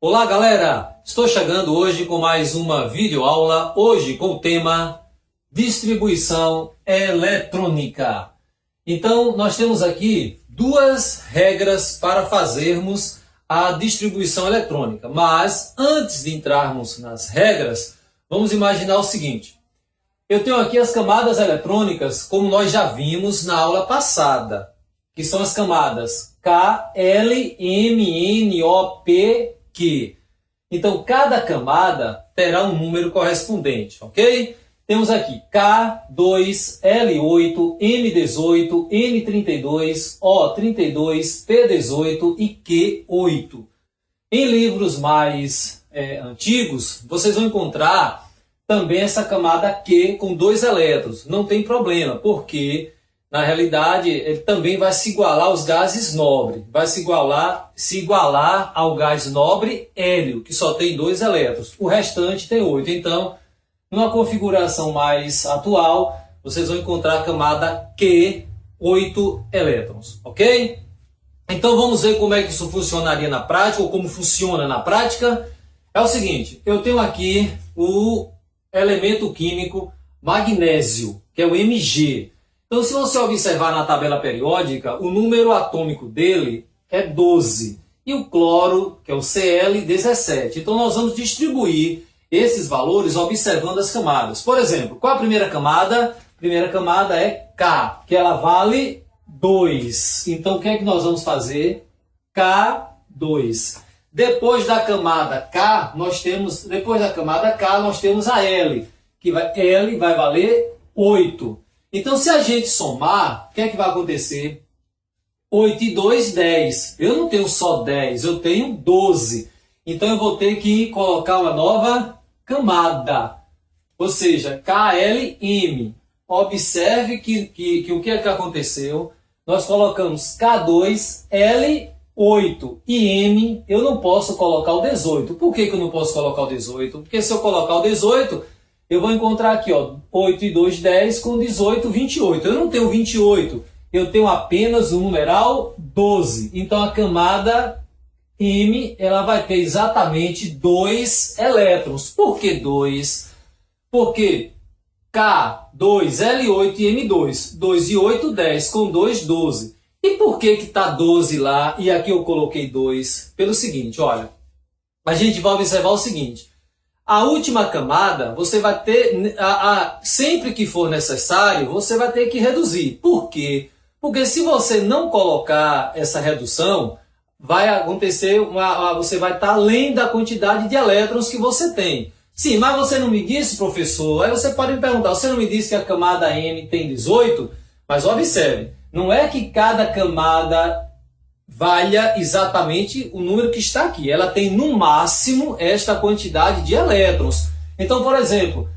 Olá galera, estou chegando hoje com mais uma videoaula, hoje com o tema distribuição eletrônica. Então nós temos aqui duas regras para fazermos a distribuição eletrônica, mas antes de entrarmos nas regras, vamos imaginar o seguinte. Eu tenho aqui as camadas eletrônicas, como nós já vimos na aula passada, que são as camadas K, L, M, N, O, P, Q. Então, cada camada terá um número correspondente, ok? Temos aqui K2, L8, M18, N32, O32, P18 e Q8. Em livros mais antigos, vocês vão encontrar também essa camada Q com dois elétrons. Não tem problema, porque na realidade ele também vai se igualar aos gases nobres. Vai se igualar ao gás nobre hélio, que só tem dois elétrons. O restante tem 8. Então, numa configuração mais atual, vocês vão encontrar a camada Q, 8 elétrons, ok? Então vamos ver como é que isso funcionaria na prática, ou como funciona na prática. É o seguinte, eu tenho aqui o elemento químico magnésio, que é o Mg. Então, se você observar na tabela periódica, o número atômico dele é 12. E o cloro, que é o Cl, 17. Então, nós vamos distribuir esses valores observando as camadas. Por exemplo, qual a primeira camada? A primeira camada é K, que ela vale 2. Então, o que é que nós vamos fazer? K2. Depois da camada K, nós temos a L, que L vai valer 8. Então, se a gente somar, o que é que vai acontecer? 8 e 2, 10. Eu não tenho só 10, eu tenho 12. Então, eu vou ter que colocar uma nova camada. Ou seja, KLM. Observe que o que é que aconteceu? Nós colocamos K2, L8 e M. Eu não posso colocar o 18. Por que eu não posso colocar o 18? Porque se eu colocar o 18... eu vou encontrar aqui, ó, 8 e 2, 10, com 18, 28. Eu não tenho 28, eu tenho apenas o numeral 12. Então, a camada M, ela vai ter exatamente 2 elétrons. Por que 2? Porque K2, L8 e M2. 2 e 8, 10, com 2, 12. E por que está 12 lá e aqui eu coloquei 2? Pelo seguinte, olha, a gente vai observar o seguinte. A última camada, você vai ter, sempre que for necessário, você vai ter que reduzir. Por quê? Porque se você não colocar essa redução, vai acontecer, você vai estar além da quantidade de elétrons que você tem. Sim, mas você não me disse, professor, aí você pode me perguntar, você não me disse que a camada M tem 18? Mas observe, não é que cada camada valha exatamente o número que está aqui. Ela tem no máximo esta quantidade de elétrons. Então, por exemplo,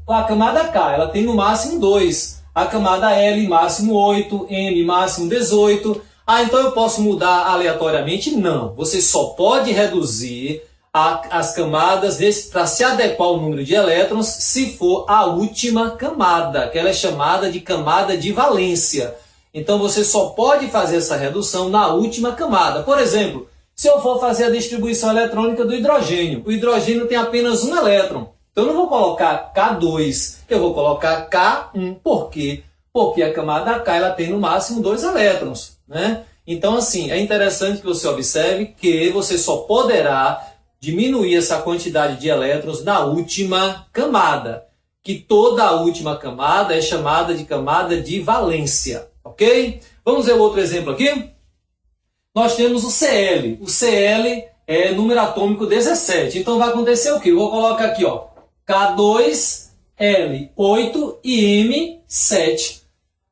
a camada K, ela tem no máximo 2. A camada L, máximo 8. M, máximo 18. Então eu posso mudar aleatoriamente? Não. Você só pode reduzir as camadas para se adequar ao número de elétrons se for a última camada, que ela é chamada de camada de valência. Então, você só pode fazer essa redução na última camada. Por exemplo, se eu for fazer a distribuição eletrônica do hidrogênio, o hidrogênio tem apenas um elétron. Então, eu não vou colocar K2, eu vou colocar K1. Por quê? Porque a camada K ela tem no máximo 2 elétrons, né? Então, assim, é interessante que você observe que você só poderá diminuir essa quantidade de elétrons na última camada. Que toda a última camada é chamada de camada de valência. Ok? Vamos ver o outro exemplo aqui? Nós temos o Cl. O Cl é número atômico 17. Então vai acontecer o quê? Eu vou colocar aqui, ó, K2, L8 e M7.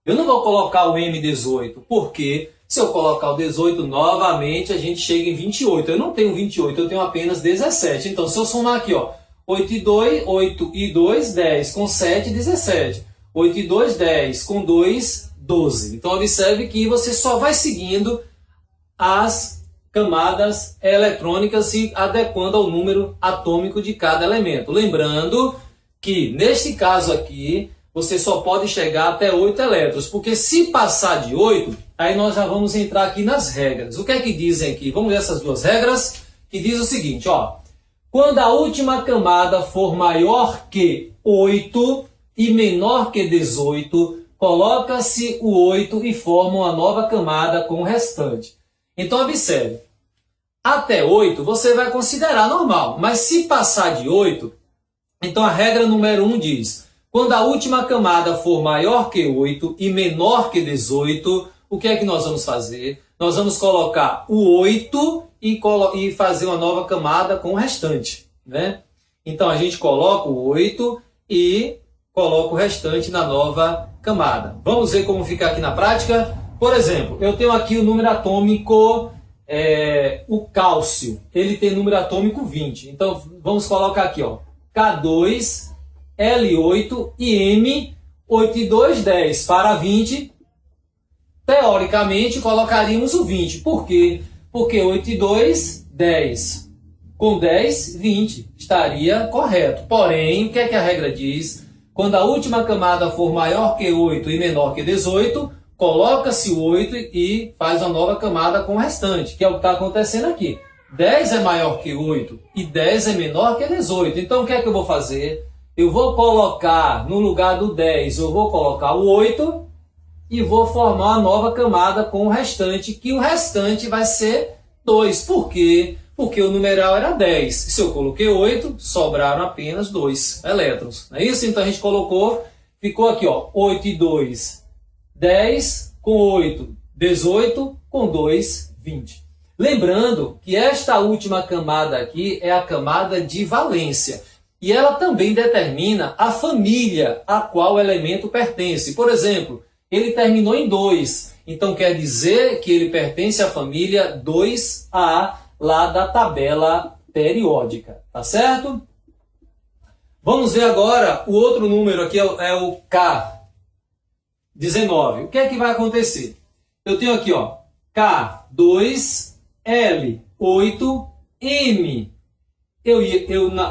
Eu não vou colocar o M18, porque se eu colocar o 18 novamente, a gente chega em 28. Eu não tenho 28, eu tenho apenas 17. Então, se eu somar aqui, ó, 8 e 2, 10, com 7, 17. 8 e 2, 10, com 2, 12. Então, observe que você só vai seguindo as camadas eletrônicas se adequando ao número atômico de cada elemento. Lembrando que, neste caso aqui, você só pode chegar até 8 elétrons, porque se passar de 8, aí nós já vamos entrar aqui nas regras. O que é que dizem aqui? Vamos ver essas duas regras. que diz o seguinte, ó. Quando a última camada for maior que 8 e menor que 18, coloca-se o 8 e forma uma nova camada com o restante. Então, observe. Até 8 você vai considerar normal, mas se passar de 8, então a regra número 1 diz, quando a última camada for maior que 8 e menor que 18, o que é que nós vamos fazer? Nós vamos colocar o 8 e fazer uma nova camada com o restante, né? Então a gente coloca o 8 e coloca o restante na nova camada. Vamos ver como fica aqui na prática? Por exemplo, eu tenho aqui o número atômico, o cálcio. Ele tem número atômico 20. Então vamos colocar aqui, ó, K2, L8 e M, 8 e 2, 10 para 20. Teoricamente, colocaríamos o 20. Por quê? Porque 8 e 2, 10. Com 10, 20. Estaria correto. Porém, o que é que a regra diz? Quando a última camada for maior que 8 e menor que 18, coloca-se o 8 e faz uma nova camada com o restante, que é o que está acontecendo aqui. 10 é maior que 8 e 10 é menor que 18. Então, o que é que eu vou fazer? Eu vou colocar, no lugar do 10, eu vou colocar o 8 e vou formar uma nova camada com o restante, que o restante vai ser 2. Por quê? Porque o numeral era 10. Se eu coloquei 8, sobraram apenas 2 elétrons. Não é isso? Então a gente colocou, ficou aqui, ó, 8 e 2, 10, com 8, 18, com 2, 20. Lembrando que esta última camada aqui é a camada de valência. E ela também determina a família a qual o elemento pertence. Por exemplo, ele terminou em 2. Então quer dizer que ele pertence à família 2A, lá da tabela periódica. Tá certo? Vamos ver agora o outro número aqui, é o K19. O que é que vai acontecer? Eu tenho aqui, ó, K2, L8, M.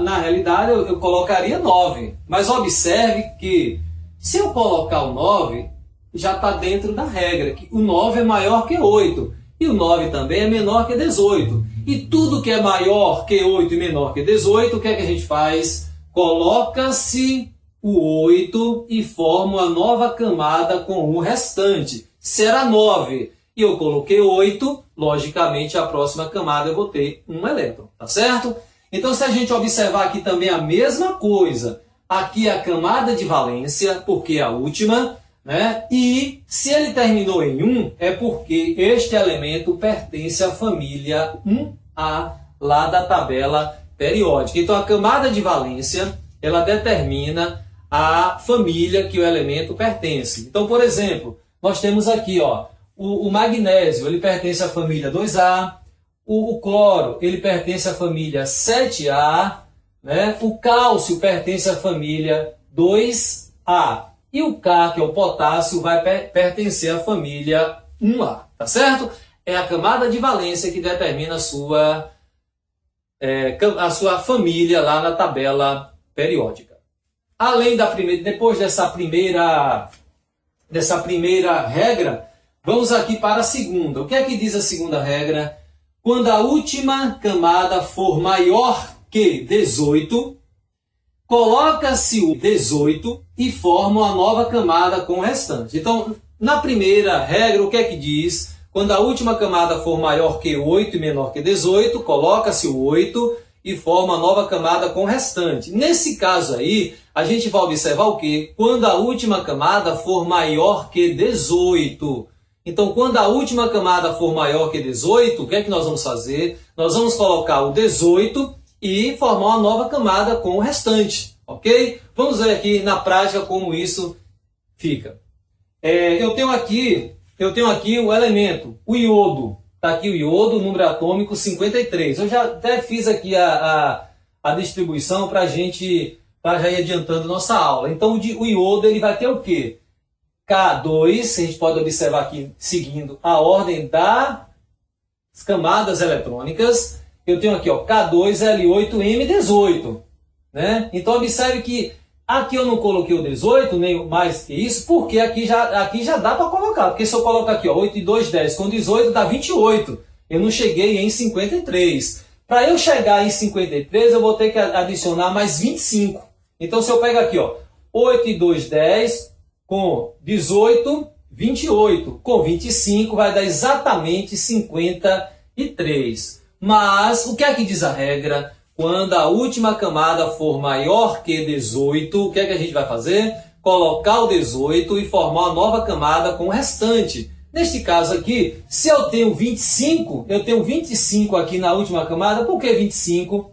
Na realidade, eu colocaria 9. Mas observe que, se eu colocar o 9, já está dentro da regra, que o 9 é maior que 8. E o 9 também é menor que 18. E tudo que é maior que 8 e menor que 18, o que é que a gente faz? Coloca-se o 8 e forma uma nova camada com o restante. Será 9. E eu coloquei 8, logicamente a próxima camada eu vou ter um elétron, tá certo? Então se a gente observar aqui também a mesma coisa, aqui é a camada de valência, porque é a última, né? E se ele terminou em 1, é porque este elemento pertence à família 1A, lá da tabela periódica. Então a camada de valência, ela determina a família que o elemento pertence. Então, por exemplo, nós temos aqui, ó, o magnésio, ele pertence à família 2A, o cloro, ele pertence à família 7A, né? O cálcio pertence à família 2A. E o K, que é o potássio, vai pertencer à família 1A, tá certo? É a camada de valência que determina a sua família lá na tabela periódica. Além depois dessa primeira regra, vamos aqui para a segunda. O que é que diz a segunda regra? Quando a última camada for maior que 18, coloca-se o 18 e forma uma nova camada com o restante. Então, na primeira regra, o que é que diz? Quando a última camada for maior que 8 e menor que 18, coloca-se o 8 e forma uma nova camada com o restante. Nesse caso aí, a gente vai observar o quê? Quando a última camada for maior que 18. Então, quando a última camada for maior que 18, o que é que nós vamos fazer? Nós vamos colocar o 18 e formar uma nova camada com o restante, ok? Vamos ver aqui na prática como isso fica. Eu tenho aqui o elemento, o iodo. Está aqui o iodo, número atômico 53. Eu já até fiz aqui a distribuição para já ir adiantando nossa aula. Então, o iodo ele vai ter o quê? K2, a gente pode observar aqui, seguindo a ordem das camadas eletrônicas. Eu tenho aqui, ó, K2L8M18. Né? Então, observe que aqui eu não coloquei o 18, nem mais que isso, porque aqui já dá para colocar. Porque se eu colocar aqui, ó, 8 e 2, 10, com 18 dá 28. Eu não cheguei em 53. Para eu chegar em 53, eu vou ter que adicionar mais 25. Então, se eu pego aqui, ó, 8 e 2, 10, com 18, 28. Com 25 vai dar exatamente 53. Mas, o que é que diz a regra? Quando a última camada for maior que 18, o que é que a gente vai fazer? Colocar o 18 e formar uma nova camada com o restante. Neste caso aqui, se eu tenho 25, eu tenho 25 aqui na última camada. Por que 25?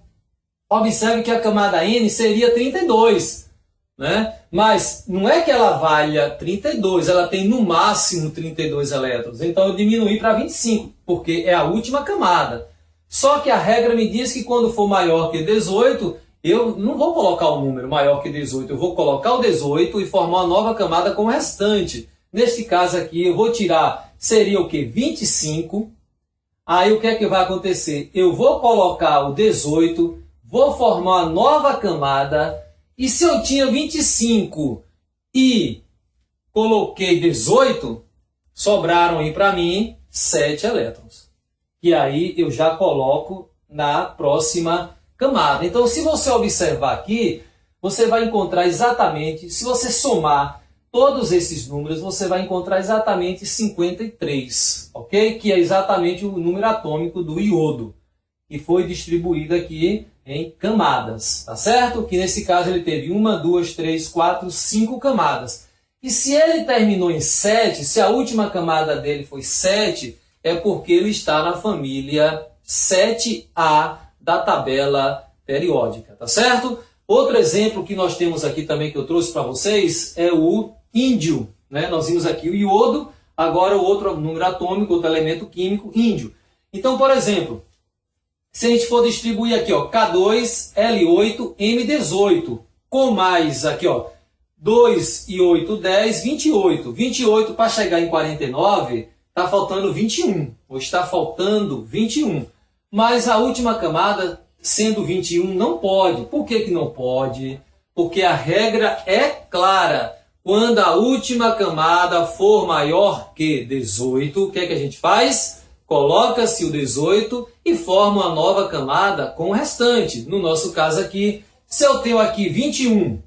Observe que a camada N seria 32, né? Mas não é que ela valha 32, ela tem no máximo 32 elétrons. Então eu diminuí para 25, porque é a última camada. Só que a regra me diz que quando for maior que 18, eu não vou colocar o número maior que 18, eu vou colocar o 18 e formar uma nova camada com o restante. Neste caso aqui, eu vou tirar, seria o que? 25. Aí o que é que vai acontecer? Eu vou colocar o 18, vou formar uma nova camada, e se eu tinha 25 e coloquei 18, sobraram aí para mim 7 elétrons. E aí eu já coloco na próxima camada. Então, se você observar aqui, você vai encontrar exatamente, se você somar todos esses números, você vai encontrar exatamente 53, ok? Que é exatamente o número atômico do iodo, que foi distribuído aqui em camadas, tá certo? Que nesse caso ele teve 1, 2, 3, 4, 5 camadas. E se ele terminou em 7, se a última camada dele foi 7, é porque ele está na família 7A da tabela periódica, tá certo? Outro exemplo que nós temos aqui também que eu trouxe para vocês é o índio, né? Nós vimos aqui o iodo, agora o outro número atômico, outro elemento químico, índio. Então, por exemplo, se a gente for distribuir aqui, ó, K2L8M18, com mais aqui, ó, 2 e 8, 10, 28. 28 para chegar em 49, está faltando 21, ou está faltando 21. Mas a última camada, sendo 21, não pode. Por que que não pode? Porque a regra é clara. Quando a última camada for maior que 18, o que é que a gente faz? Coloca-se o 18 e forma uma nova camada com o restante. No nosso caso aqui, se eu tenho aqui 21,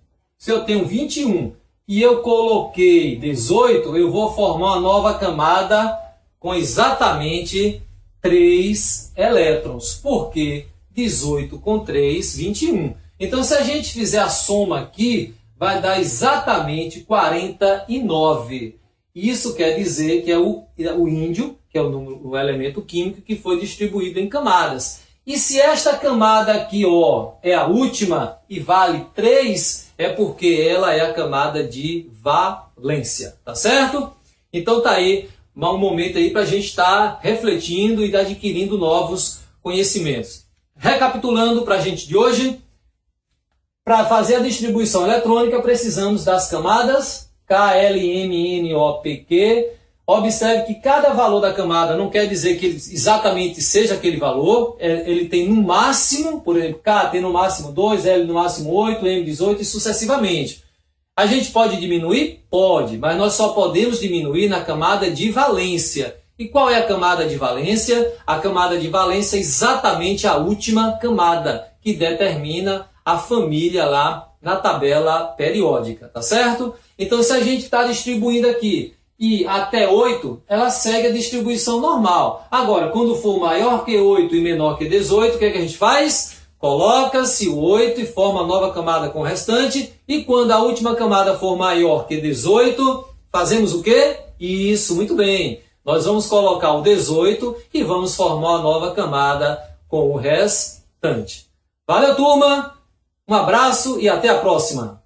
e eu coloquei 18, eu vou formar uma nova camada com exatamente 3 elétrons. Por quê? 18 com 3, 21. Então, se a gente fizer a soma aqui, vai dar exatamente 49. Isso quer dizer que é o índio, que é o elemento químico que foi distribuído em camadas. E se esta camada aqui, ó, é a última e vale 3, é porque ela é a camada de valência, tá certo? Então tá aí um momento aí para a gente estar refletindo e adquirindo novos conhecimentos. Recapitulando para a gente de hoje, para fazer a distribuição eletrônica precisamos das camadas K, L, M, N, O, P, Q. Observe que cada valor da camada não quer dizer que ele exatamente seja aquele valor. Ele tem no máximo, por exemplo, K tem no máximo 2, L no máximo 8, M 18 e sucessivamente. A gente pode diminuir? Pode, mas nós só podemos diminuir na camada de valência. E qual é a camada de valência? A camada de valência é exatamente a última camada, que determina a família lá na tabela periódica, tá certo? Então, se a gente está distribuindo aqui e até 8, ela segue a distribuição normal. Agora, quando for maior que 8 e menor que 18, o que é que a gente faz? Coloca-se o 8 e forma a nova camada com o restante. E quando a última camada for maior que 18, fazemos o quê? Isso, muito bem. Nós vamos colocar o 18 e vamos formar uma nova camada com o restante. Valeu, turma! Um abraço e até a próxima!